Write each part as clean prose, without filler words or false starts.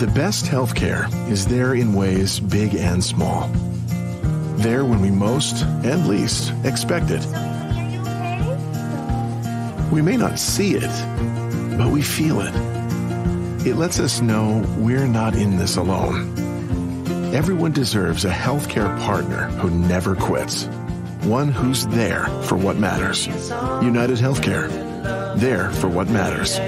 The best healthcare is there in ways big and small. There when we most and least expect it. We may not see it, but we feel it. It lets us know we're not in this alone. Everyone deserves a healthcare partner who never quits. One who's there for what matters. United Healthcare. There for what matters.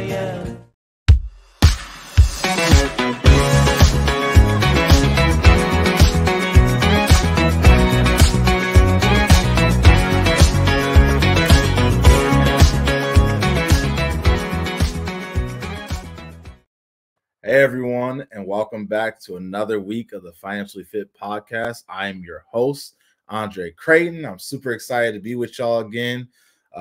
Hey everyone, and welcome back to another week of the Financially Fit Podcast. I am your host, Andre Creighton. I'm super excited to be with y'all again.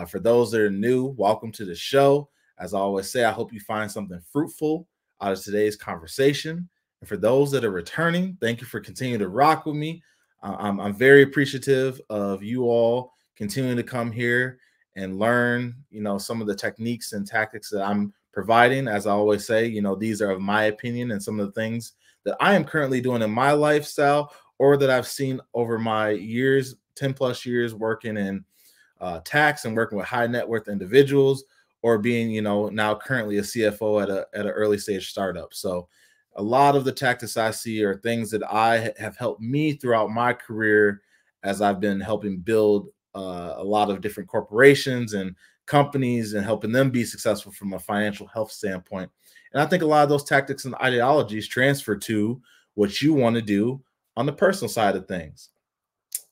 For those that are new, welcome to the show. As I always say, I hope you find something fruitful out of today's conversation. And for those that are returning, thank you for continuing to rock with me. I'm very appreciative of you all continuing to come here and learn, some of the techniques and tactics that I'm providing. As I always say, these are of my opinion and some of the things that I am currently doing in my lifestyle or that I've seen over my years, 10 plus years working in tax and working with high net worth individuals, or being, now currently a CFO at an early stage startup. So a lot of the tactics I see are things that I have helped me throughout my career as I've been helping build a lot of different corporations and companies and helping them be successful from a financial health standpoint. And I think a lot of those tactics and ideologies transfer to what you want to do on the personal side of things.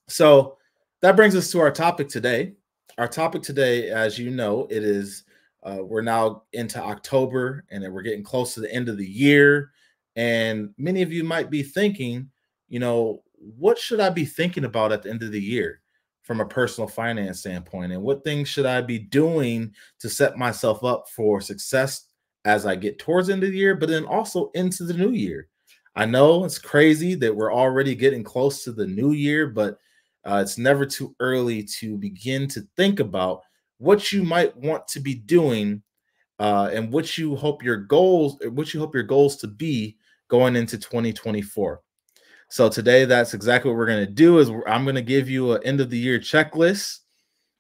So that brings us to our topic today. Our topic today, as you know, it is we're now into October and we're getting close to the end of the year. And many of you might be thinking, what should I be thinking about at the end of the year from a personal finance standpoint? And what things should I be doing to set myself up for success as I get towards the end of the year, but then also into the new year? I know it's crazy that we're already getting close to the new year, but it's never too early to begin to think about what you might want to be doing and what you hope your goals to be going into 2024. So today, that's exactly what we're going to do. Is I'm going to give you an end of the year checklist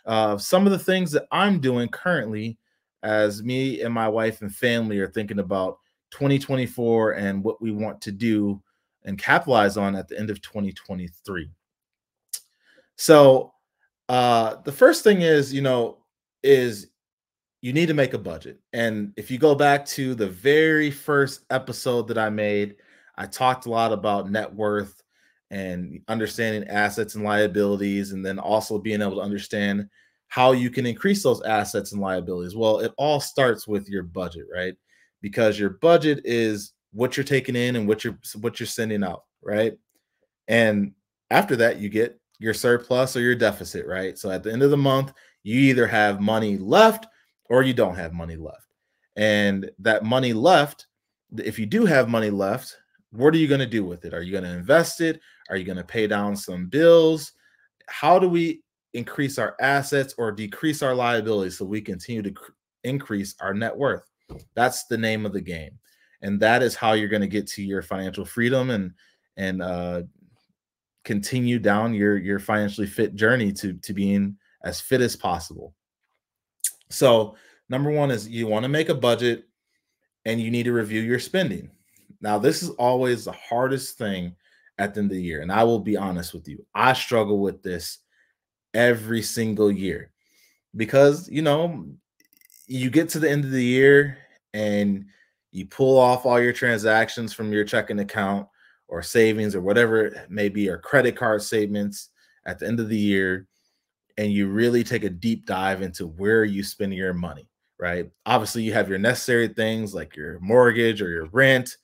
of some of the things that I'm doing currently as me and my wife and family are thinking about 2024 and what we want to do and capitalize on at the end of 2023. So the first thing is you need to make a budget. And if you go back to the very first episode that I made, I talked a lot about net worth and understanding assets and liabilities, and then also being able to understand how you can increase those assets and liabilities. Well, it all starts with your budget, right? Because your budget is what you're taking in and what you're sending out, right? And after that, you get your surplus or your deficit, right? So at the end of the month, you either have money left or you don't have money left. And that money left, if you do have money left, what are you going to do with it? Are you going to invest it? Are you going to pay down some bills? How do we increase our assets or decrease our liabilities so we continue to increase our net worth? That's the name of the game. And that is how you're going to get to your financial freedom and continue down your financially fit journey to being as fit as possible. So number one is you want to make a budget and you need to review your spending. Now, this is always the hardest thing at the end of the year. And I will be honest with you. I struggle with this every single year because, you get to the end of the year and you pull off all your transactions from your checking account or savings or whatever it may be, or credit card statements at the end of the year. And you really take a deep dive into where you spend your money, right? Obviously, you have your necessary things like your mortgage or your rent,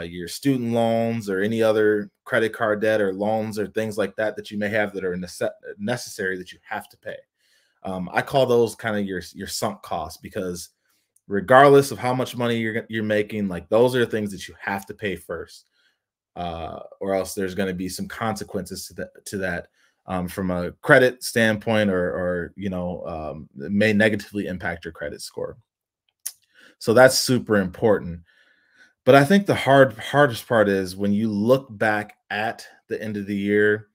your student loans or any other credit card debt or loans or things like that you may have that are necessary that you have to pay. I call those kind of your sunk costs, because regardless of how much money you're making, like those are things that you have to pay first, or else there's going to be some consequences to that from a credit standpoint, or it may negatively impact your credit score. So that's super important. But I think the hardest part is when you look back at the end of the year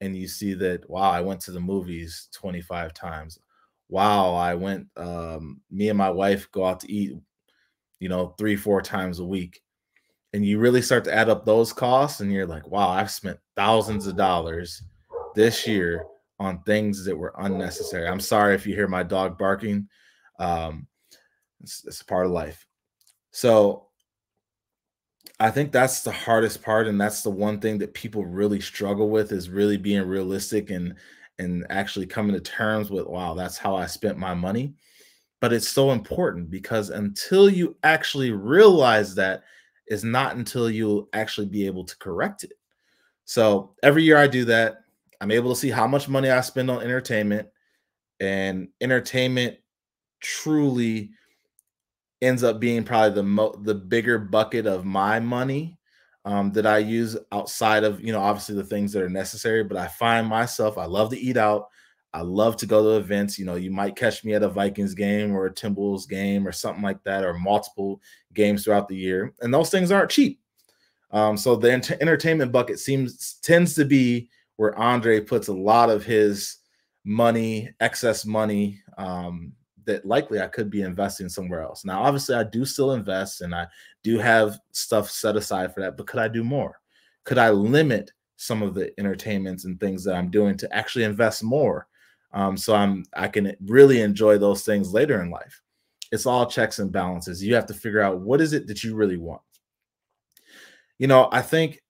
and you see that, wow, I went to the movies 25 times. Wow, I went, me and my wife go out to eat, 3, 4 times a week. And you really start to add up those costs, and you're like, wow, I've spent thousands of dollars this year on things that were unnecessary. I'm sorry if you hear my dog barking. Um, it's a part of life. So I think that's the hardest part, and that's the one thing that people really struggle with is really being realistic and actually coming to terms with, wow, that's how I spent my money. But it's so important because until you actually realize that, is not until you'll actually be able to correct it. So every year I do that. I'm able to see how much money I spend on entertainment, and entertainment truly ends up being probably the bigger bucket of my money, that I use outside of, obviously the things that are necessary. But I find myself, I love to eat out. I love to go to events. You might catch me at a Vikings game or a Timberwolves game or something like that, or multiple games throughout the year. And those things aren't cheap. So the entertainment bucket tends to be where Andre puts a lot of his money, excess money, that likely I could be investing somewhere else. Now, obviously, I do still invest and I do have stuff set aside for that, but could I do more? Could I limit some of the entertainments and things that I'm doing to actually invest more? So I can really enjoy those things later in life. It's all checks and balances. You have to figure out, what is it that you really want? I think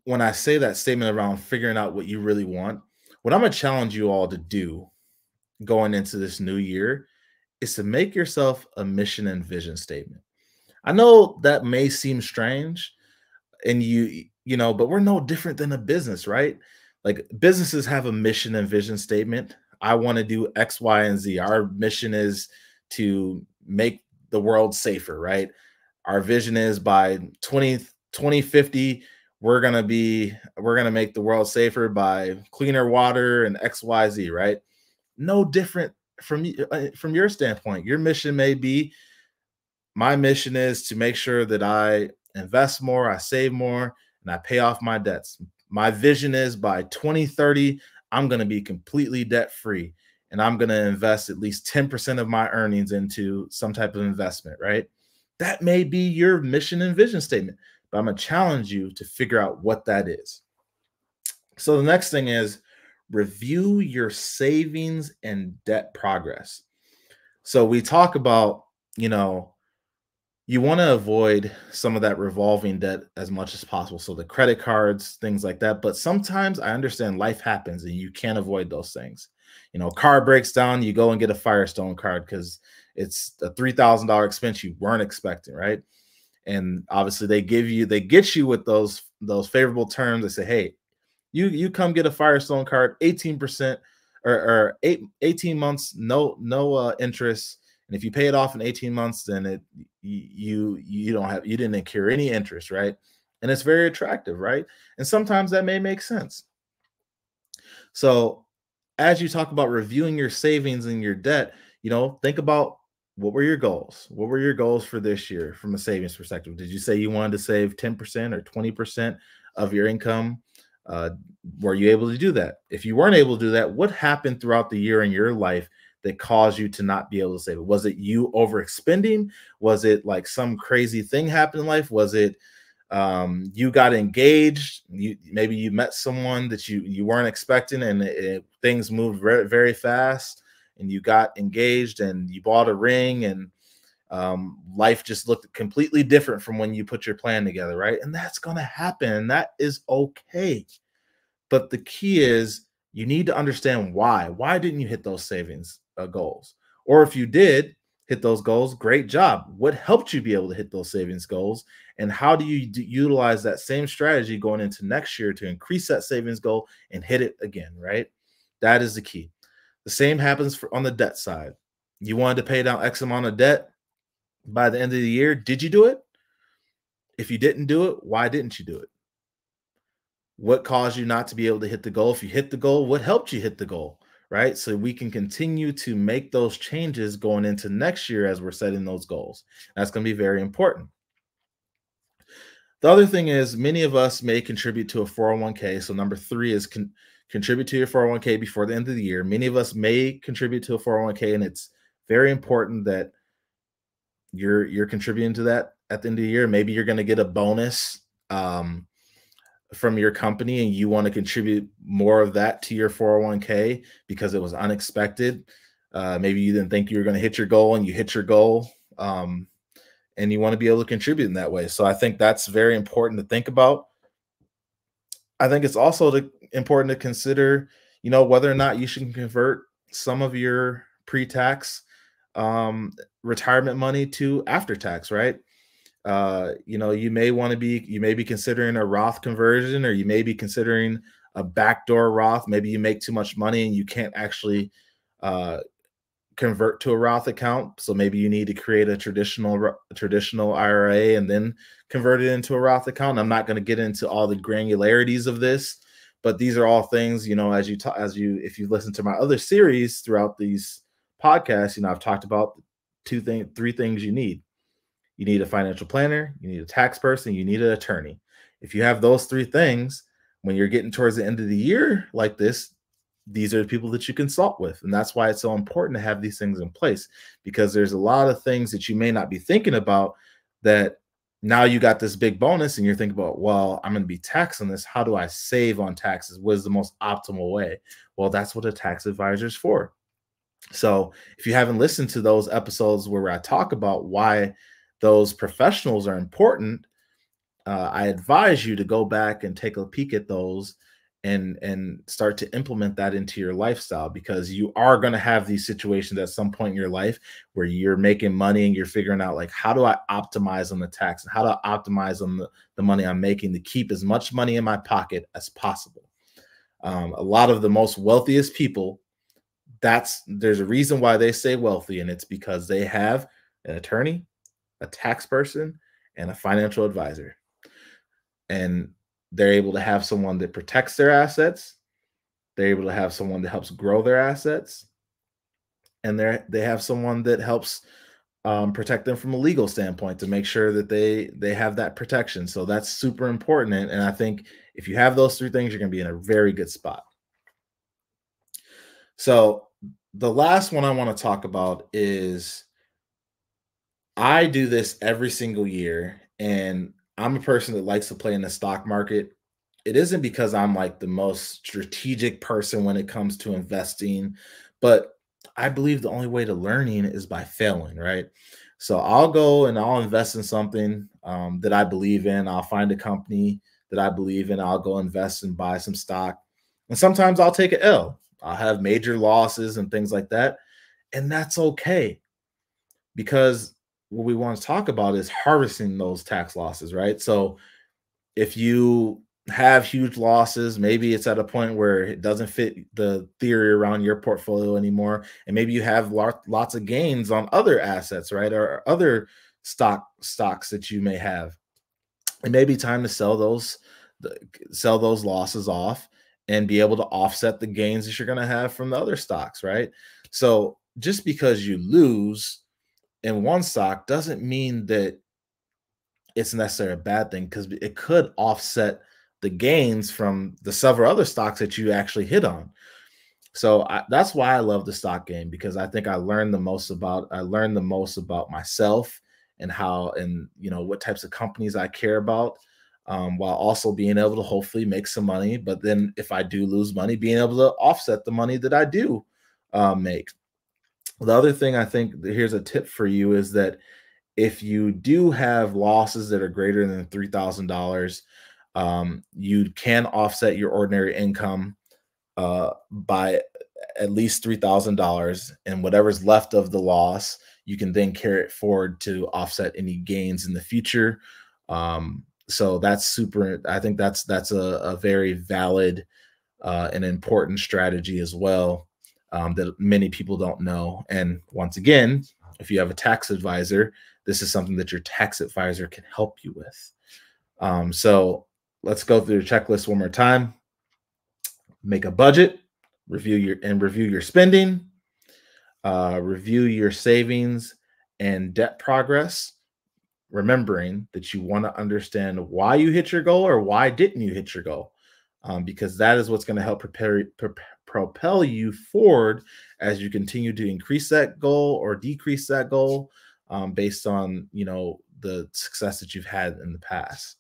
when I say that statement around figuring out what you really want, what I'm going to challenge you all to do going into this new year is to make yourself a mission and vision statement. I know that may seem strange, and but we're no different than a business, right? Like, businesses have a mission and vision statement. I want to do X, Y, and Z. Our mission is to make the world safer, right? Our vision is by 2050, we're going to make the world safer by cleaner water and XYZ, right? No different from your standpoint. Your mission may be, my mission is to make sure that I invest more, I save more, and I pay off my debts. My vision is by 2030, I'm going to be completely debt free, and I'm going to invest at least 10% of my earnings into some type of investment, right? That may be your mission and vision statement, but I'm going to challenge you to figure out what that is. So the next thing is, review your savings and debt progress. So we talk about, you want to avoid some of that revolving debt as much as possible. So the credit cards, things like that. But sometimes I understand life happens and you can't avoid those things. Car breaks down, you go and get a Firestone card because it's a $3,000 expense you weren't expecting, right? And obviously they get you with those favorable terms. They say, hey, you come get a Firestone card, 18% or 18 months, no interest. And if you pay it off in 18 months, then you didn't incur any interest, right? And it's very attractive, right? And sometimes that may make sense. So as you talk about reviewing your savings and your debt, think about, what were your goals? What were your goals for this year from a savings perspective? Did you say you wanted to save 10% or 20% of your income? Were you able to do that? If you weren't able to do that, what happened throughout the year in your life that caused you to not be able to save it? Was it you overexpending? Was it like some crazy thing happened in life? Was it you got engaged? Maybe you met someone that you weren't expecting, and things moved very, very fast, and you got engaged and you bought a ring, and life just looked completely different from when you put your plan together, right? And that's going to happen, and that is okay. But the key is, you need to understand why. Why didn't you hit those savings goals? Or if you did hit those goals, great job. What helped you be able to hit those savings goals? And how do you utilize that same strategy going into next year to increase that savings goal and hit it again, right? That is the key. The same happens on the debt side. You wanted to pay down X amount of debt by the end of the year. Did you do it? If you didn't do it, why didn't you do it? What caused you not to be able to hit the goal? If you hit the goal, what helped you hit the goal, right? So we can continue to make those changes going into next year as we're setting those goals. That's going to be very important. The other thing is many of us may contribute to a 401k. So number 3 is contribute to your 401k before the end of the year. Many of us may contribute to a 401k, and it's very important that you're contributing to that at the end of the year. Maybe you're going to get a bonus from your company, and you want to contribute more of that to your 401k because it was unexpected. Maybe you didn't think you were going to hit your goal, and you hit your goal. And you want to be able to contribute in that way. So I think that's very important to think about. I think it's also important to consider, whether or not you should convert some of your pre-tax retirement money to after-tax, right? You may be considering a Roth conversion, or you may be considering a backdoor Roth. Maybe you make too much money and you can't actually convert to a Roth account. So maybe you need to create a traditional IRA and then convert it into a Roth account. I'm not going to get into all the granularities of this, but these are all things, if you listen to my other series throughout these podcasts, I've talked about three things you need. You need a financial planner, you need a tax person, you need an attorney. If you have those 3 things, when you're getting towards the end of the year like this, these are the people that you consult with. And that's why it's so important to have these things in place, because there's a lot of things that you may not be thinking about that now you got this big bonus and you're thinking about, well, I'm going to be taxed on this. How do I save on taxes? What is the most optimal way? Well, that's what a tax advisor is for. So if you haven't listened to those episodes where I talk about why those professionals are important, I advise you to go back and take a peek at those and start to implement that into your lifestyle, because you are going to have these situations at some point in your life where you're making money and you're figuring out, like, how do I optimize on the tax and how to optimize on the money I'm making to keep as much money in my pocket as possible. A lot of the most wealthiest people, there's a reason why they stay wealthy, and it's because they have an attorney, a tax person, and a financial advisor. And they're able to have someone that protects their assets. They're able to have someone that helps grow their assets. And they have someone that helps protect them from a legal standpoint to make sure that they have that protection. So that's super important. And I think if you have those 3 things, you're going to be in a very good spot. So the last one I want to talk about is, I do this every single year, and I'm a person that likes to play in the stock market. It isn't because I'm like the most strategic person when it comes to investing, but I believe the only way to learning is by failing, right? So I'll go and I'll invest in something that I believe in. I'll find a company that I believe in. I'll go invest and buy some stock. And sometimes I'll take an L. I'll have major losses and things like that. And that's okay, because what we want to talk about is harvesting those tax losses, right? So if you have huge losses, maybe it's at a point where it doesn't fit the theory around your portfolio anymore, and maybe you have lots of gains on other assets, right, or other stocks that you may have. It may be time to sell those losses off and be able to offset the gains that you're going to have from the other stocks, right? So just because you lose in one stock doesn't mean that it's necessarily a bad thing, because it could offset the gains from the several other stocks that you actually hit on. So that's why I love the stock game, because I think I learned the most about myself and what types of companies I care about, while also being able to hopefully make some money. But then if I do lose money, being able to offset the money that I do make. The other thing, I think, here's a tip for you, is that if you do have losses that are greater than $3,000, you can offset your ordinary income by at least $3,000, and whatever's left of the loss, you can then carry it forward to offset any gains in the future. So that's super. I think that's a very valid and important strategy as well, that many people don't know. And once again, if you have a tax advisor, this is something that your tax advisor can help you with. So let's go through the checklist one more time. Make a budget, review your spending, review your savings and debt progress, remembering that you want to understand why you hit your goal or why didn't you hit your goal, because that is what's going to help propel you forward as you continue to increase that goal or decrease that goal, based on, the success that you've had in the past.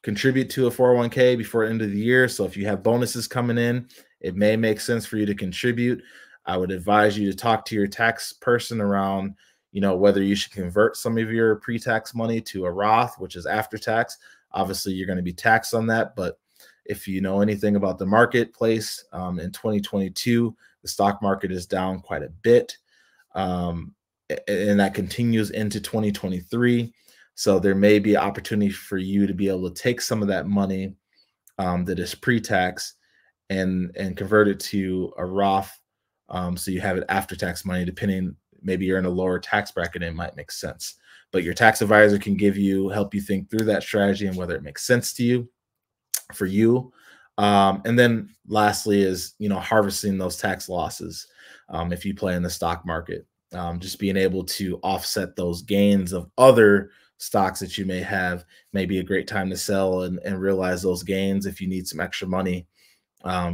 Contribute to a 401k before the end of the year. So if you have bonuses coming in, it may make sense for you to contribute. I would advise you to talk to your tax person around, whether you should convert some of your pre-tax money to a Roth, which is after tax. Obviously, you're going to be taxed on that. But if you know anything about the marketplace, in 2022, the stock market is down quite a bit. And that continues into 2023. So there may be an opportunity for you to be able to take some of that money that is pre-tax and convert it to a Roth. So you have it after tax money, depending, maybe you're in a lower tax bracket, it might make sense. But your tax advisor can help you think through that strategy and whether it makes sense to you, for you. And then lastly is, harvesting those tax losses. If you play in the stock market, just being able to offset those gains of other stocks that you may have may be a great time to sell and realize those gains if you need some extra money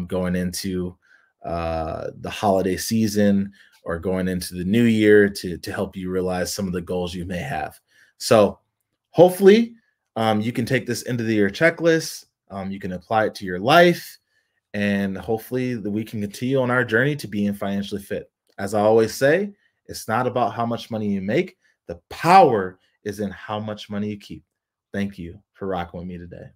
going into the holiday season or going into the new year to help you realize some of the goals you may have. So hopefully you can take this end of the year checklist. You can apply it to your life, and hopefully we can continue on our journey to being financially fit. As I always say, it's not about how much money you make. The power is in how much money you keep. Thank you for rocking with me today.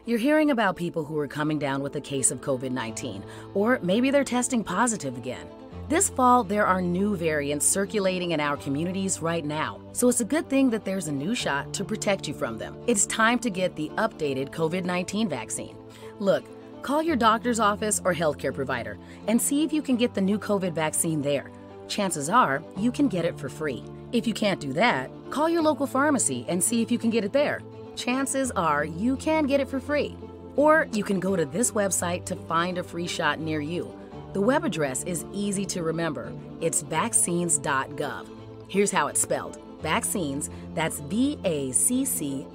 You're hearing about people who are coming down with a case of COVID-19, or maybe they're testing positive again. This fall, there are new variants circulating in our communities right now, so it's a good thing that there's a new shot to protect you from them. It's time to get the updated COVID-19 vaccine. Look, call your doctor's office or healthcare provider and see if you can get the new COVID vaccine there. Chances are you can get it for free. If you can't do that, call your local pharmacy and see if you can get it there. Chances are you can get it for free. Or you can go to this website to find a free shot near you. The web address is easy to remember. It's vaccines.gov. Here's how it's spelled. Vaccines, that's VACCINES,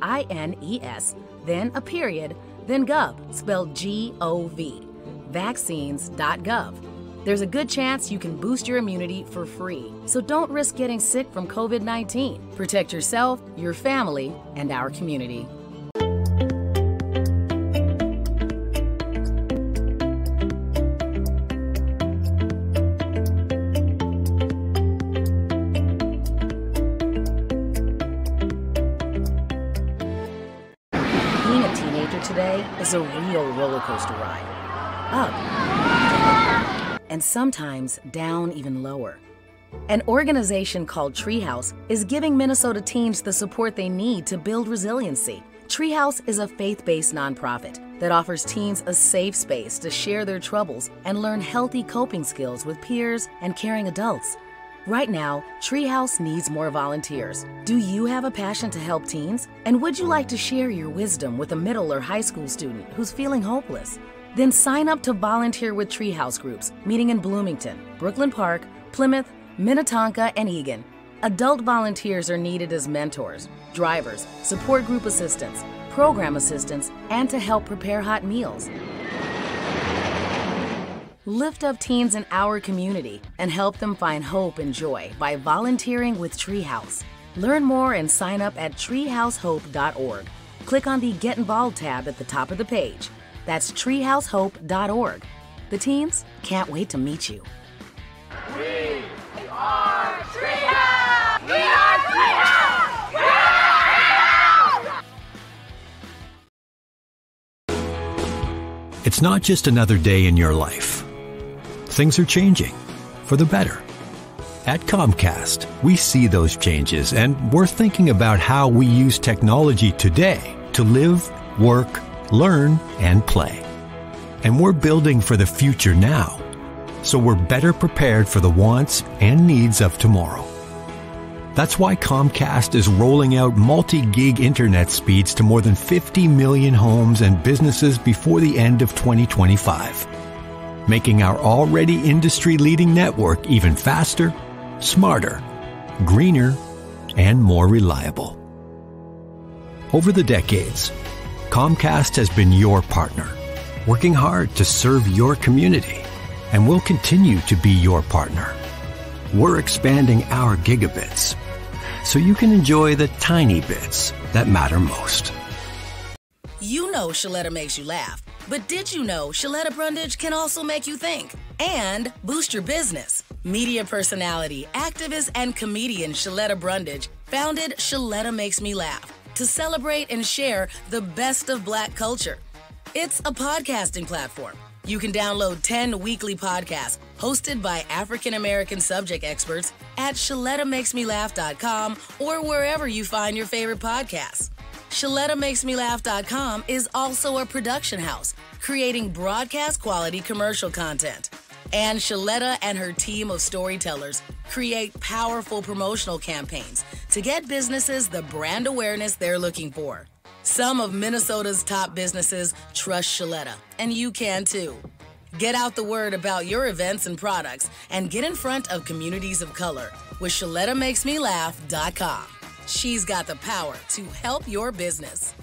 then a period, then gov, spelled G-O-V. Vaccines.gov. There's a good chance you can boost your immunity for free. So don't risk getting sick from COVID-19. Protect yourself, your family, and our community. Being a teenager today is a real roller coaster ride. Up, and sometimes down even lower. An organization called Treehouse is giving Minnesota teens the support they need to build resiliency. Treehouse is a faith-based nonprofit that offers teens a safe space to share their troubles and learn healthy coping skills with peers and caring adults. Right now, Treehouse needs more volunteers. Do you have a passion to help teens? And would you like to share your wisdom with a middle or high school student who's feeling hopeless? Then sign up to volunteer with Treehouse groups meeting in Bloomington, Brooklyn Park, Plymouth, Minnetonka, and Eagan. Adult volunteers are needed as mentors, drivers, support group assistants, program assistants, and to help prepare hot meals. Lift up teens in our community and help them find hope and joy by volunteering with Treehouse. Learn more and sign up at treehousehope.org. Click on the Get Involved tab at the top of the page. That's treehousehope.org. The teens can't wait to meet you. We are Treehouse! We are Treehouse! We are Treehouse! It's not just another day in your life. Things are changing for the better. At Comcast, we see those changes, and we're thinking about how we use technology today to live, work, learn, and play. And we're building for the future now, so we're better prepared for the wants and needs of tomorrow. That's why Comcast is rolling out multi-gig internet speeds to more than 50 million homes and businesses before the end of 2025, making our already industry-leading network even faster, smarter, greener, and more reliable. Over the decades, Comcast has been your partner, working hard to serve your community, and will continue to be your partner. We're expanding our gigabits so you can enjoy the tiny bits that matter most. You know Shaletta makes you laugh, but did you know Shaletta Brundage can also make you think and boost your business? Media personality, activist, and comedian Shaletta Brundage founded Shaletta Makes Me Laugh to celebrate and share the best of Black culture. It's a podcasting platform. You can download 10 weekly podcasts hosted by African-American subject experts at ShalettaMakesMeLaugh.com or wherever you find your favorite podcasts. ShalettaMakesMeLaugh.com is also a production house creating broadcast-quality commercial content. And Shaletta and her team of storytellers create powerful promotional campaigns to get businesses the brand awareness they're looking for. Some of Minnesota's top businesses trust Shaletta, and you can too. Get out the word about your events and products and get in front of communities of color with ShalettaMakesMeLaugh.com. She's got the power to help your business.